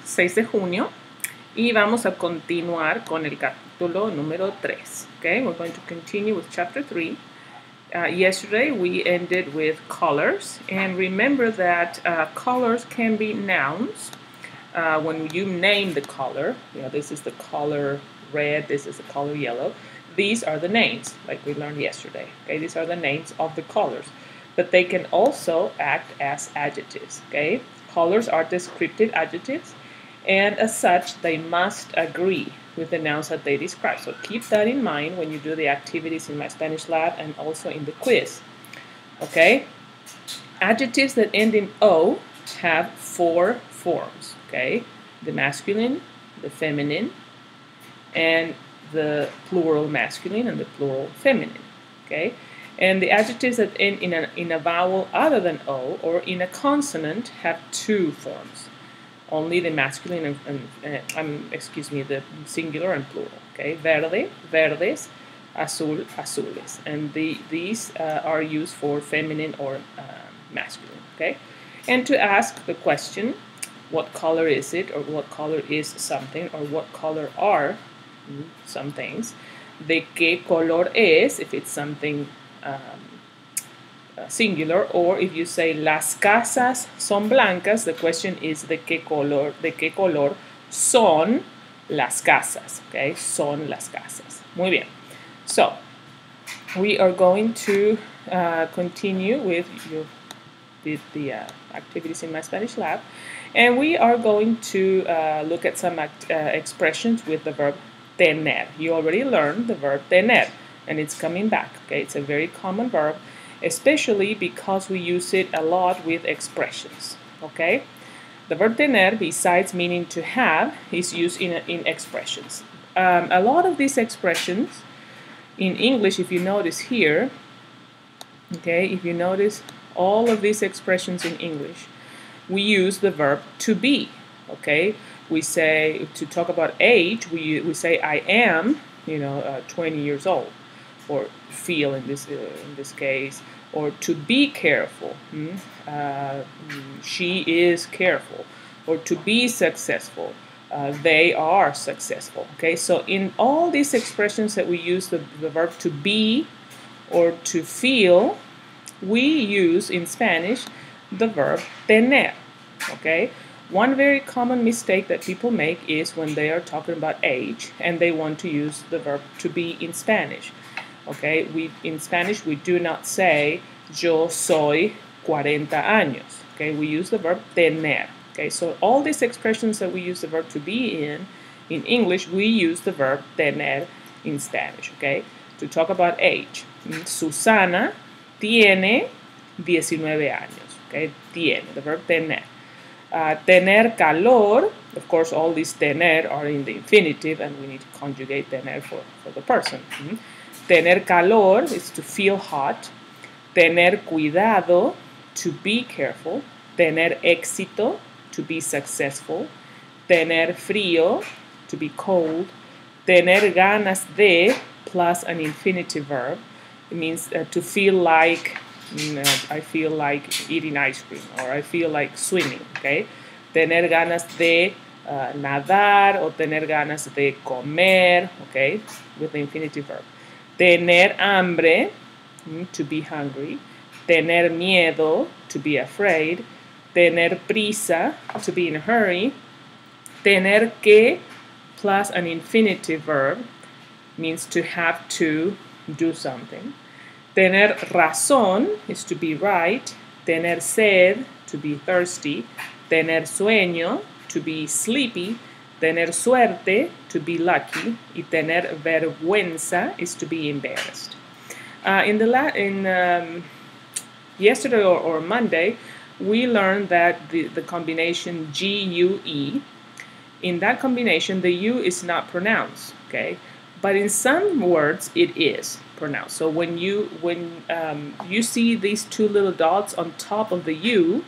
6 de junio y vamos a continuar con el capítulo número 3. Okay, we're going to continue with chapter 3. Yesterday we ended with colors, and remember that colors can be nouns. When you name the color, this is the color red, this is the color yellow, these are the names, like we learned yesterday. Okay, these are the names of the colors, but they can also act as adjectives. Okay, colors are descriptive adjectives, and as such they must agree with the nouns that they describe. So keep that in mind when you do the activities in My Spanish Lab and also in the quiz. Okay, adjectives that end in O have 4 forms. Okay, the masculine, the feminine, and the plural masculine and the plural feminine. Okay, and the adjectives that end in a vowel other than O or in a consonant have 2 forms. Only the masculine and the singular and plural. Okay, verde, verdes, azul, azules, and these are used for feminine or masculine. Okay, and to ask the question, what color is it, or what color is something, or what color are some things. De qué color es, if it's something singular, or if you say las casas son blancas, the question is de qué color son las casas. Okay, son las casas. Muy bien. So we are going to continue with the activities in My Spanish Lab, and we are going to look at some expressions with the verb tener. You already learned the verb tener, and it's coming back. Okay, it's a very common verb, especially because we use it a lot with expressions. Okay, the verb tener, besides meaning to have, is used in expressions. A lot of these expressions in English, if you notice here, okay, if you notice all of these expressions in English, we use the verb to be. Okay, we say, to talk about age, we say I am 20 years old, or feel in this case, or to be careful, she is careful, or to be successful, they are successful. Okay, so in all these expressions that we use the verb to be or to feel, we use in Spanish the verb tener. Okay, one very common mistake that people make is when they are talking about age and they want to use the verb to be in Spanish. Okay, in Spanish we do not say yo soy 40 años. Okay, we use the verb tener. Okay, so all these expressions that we use the verb to be in English, we use the verb tener in Spanish. Okay, to talk about age, Susana tiene 19 años. Okay, tiene, the verb tener. Tener calor, of course all these tener are in the infinitive and we need to conjugate tener for the person. Tener calor is to feel hot. Tener cuidado, to be careful. Tener éxito, to be successful. Tener frío, to be cold. Tener ganas de, plus an infinitive verb. It means to feel like, I feel like eating ice cream, or I feel like swimming. Okay, tener ganas de nadar, or tener ganas de comer. Okay, with the infinitive verb. Tener hambre, to be hungry. Tener miedo, to be afraid. Tener prisa, to be in a hurry. Tener que, plus an infinitive verb, means to have to do something. Tener razón is to be right. Tener sed, to be thirsty. Tener sueño, to be sleepy. Tener suerte, to be lucky. Y tener vergüenza is to be embarrassed. Yesterday or Monday, we learned that the combination G-U-E, in that combination, the U is not pronounced. Okay, but in some words, it is pronounced. So when you see these 2 little dots on top of the U,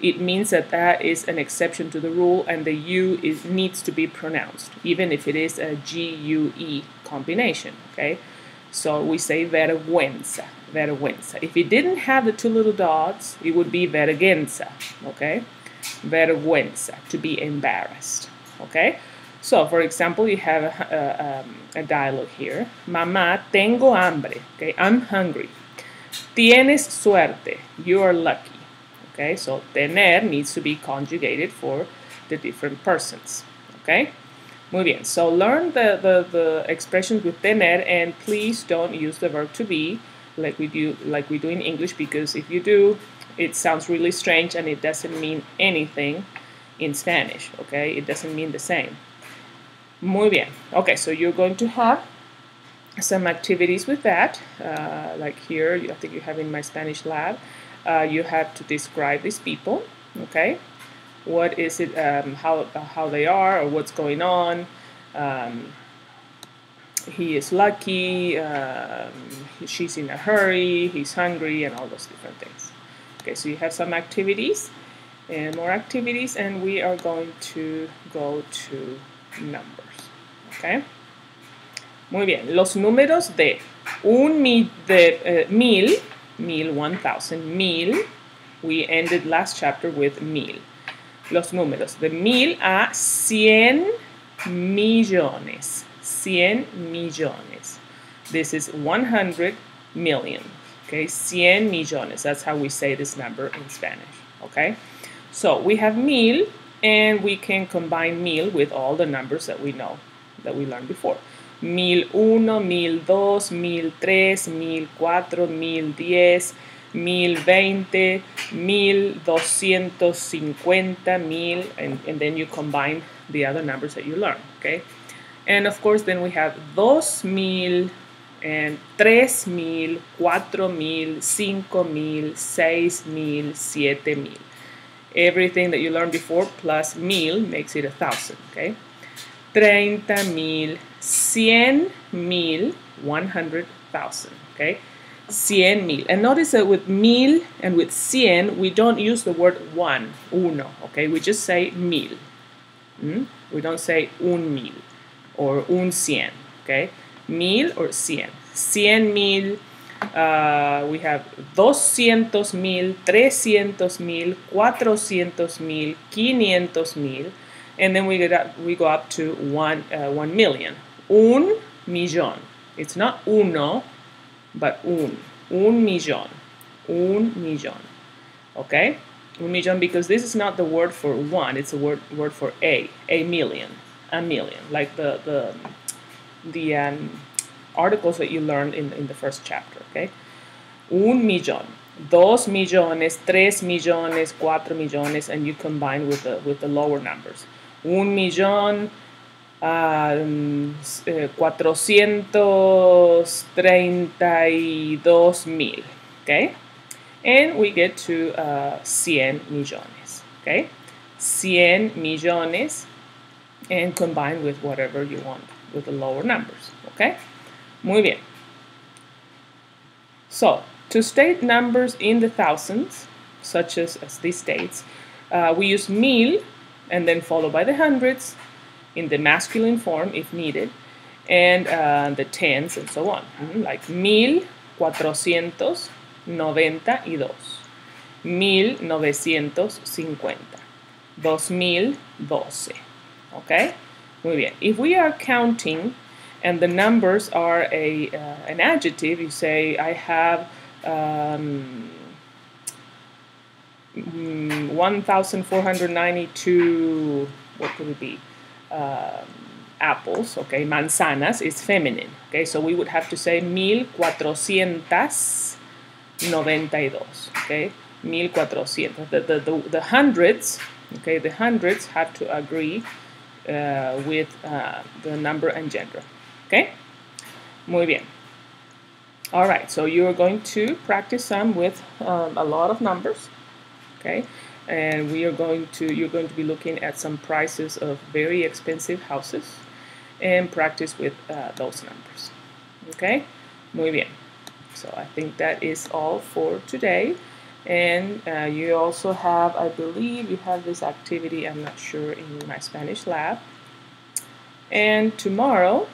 it means that is an exception to the rule, and the U needs to be pronounced, even if it is a G-U-E combination. Okay, so we say vergüenza, vergüenza. If it didn't have the 2 little dots, it would be vergüenza. Okay, vergüenza, to be embarrassed. Okay? So, for example, you have a dialogue here. Mamá, tengo hambre. Okay, I'm hungry. Tienes suerte. You are lucky. Okay, so tener needs to be conjugated for the different persons. Okay? Muy bien. So learn the expressions with tener, and please don't use the verb to be like we do in English, because if you do, it sounds really strange and it doesn't mean anything in Spanish. Okay? It doesn't mean the same. Muy bien. Okay, so you're going to have some activities with that. Like here, I think you have in my Spanish lab, you have to describe these people. Okay? What is it, how they are, or what's going on. He is lucky, she's in a hurry, he's hungry, and all those different things. Okay, so you have some activities and more activities, and we are going to go to numbers. Okay. Muy bien. Los números de mil, 1000, mil. We ended last chapter with mil. Los números de 1000 a 100 millones. 100 millones. This is 100 million. Okay, 100 millones. That's how we say this number in Spanish. Okay, so we have mil, and we can combine mil with all the numbers that we know, that we learned before. 1001, 1002, 1003, 1004, 1010, 1020, 1250, 1000, and then you combine the other numbers that you learn, okay? And of course, then we have 2000 and 3000, 4000, 5000, 6000, 7000. Everything that you learned before plus mil makes it 1000, okay? 30,000, 100,000, 100,000, okay? 100,000. And notice that with mil and with 100, we don't use the word one, uno, okay? We just say mil. We don't say un mil or un cien, okay? Mil or cien. 100,000. We have 200,000, 300,000, 400,000, 500,000. And then we go up to 1 million. Un millón. It's not uno, but un millón. Un millón. Okay? Un millón, because this is not the word for one, it's a word for a million. A million. Like the articles that you learned in the first chapter. Okay? Un millón. 2 millones, 3 millones, 4 millones, and you combine with the lower numbers. 1,432,000, okay? And we get to 100 millones, okay? 100 millones, and combine with whatever you want with the lower numbers, okay? Muy bien. So, to state numbers in the thousands, such as these states, we use mil, and then followed by the hundreds in the masculine form if needed, and the tens and so on, like 1492, 1950, 2012. Okay, muy bien. If we are counting and the numbers are an adjective, you say I have 1,492, what could it be? Apples, okay? Manzanas is feminine, okay? So we would have to say 1492, okay? 1400. The hundreds, okay? The hundreds have to agree with the number and gender, okay? Muy bien. All right, so you're going to practice some with a lot of numbers. Okay, and you're going to be looking at some prices of very expensive houses and practice with those numbers. Okay, muy bien. So I think that is all for today. And you also have, I believe you have this activity, I'm not sure, in my Spanish lab. And tomorrow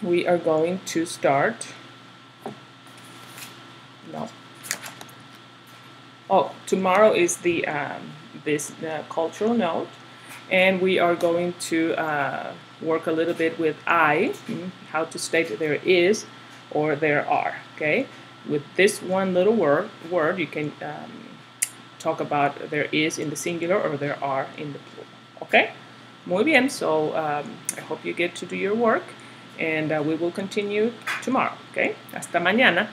we are going to start. No. Oh, tomorrow is the this cultural note, and we are going to work a little bit with I, how to state there is or there are. Okay, with this one little word you can talk about there is in the singular or there are in the plural. Okay, muy bien. So I hope you get to do your work, and we will continue tomorrow. Okay, hasta mañana.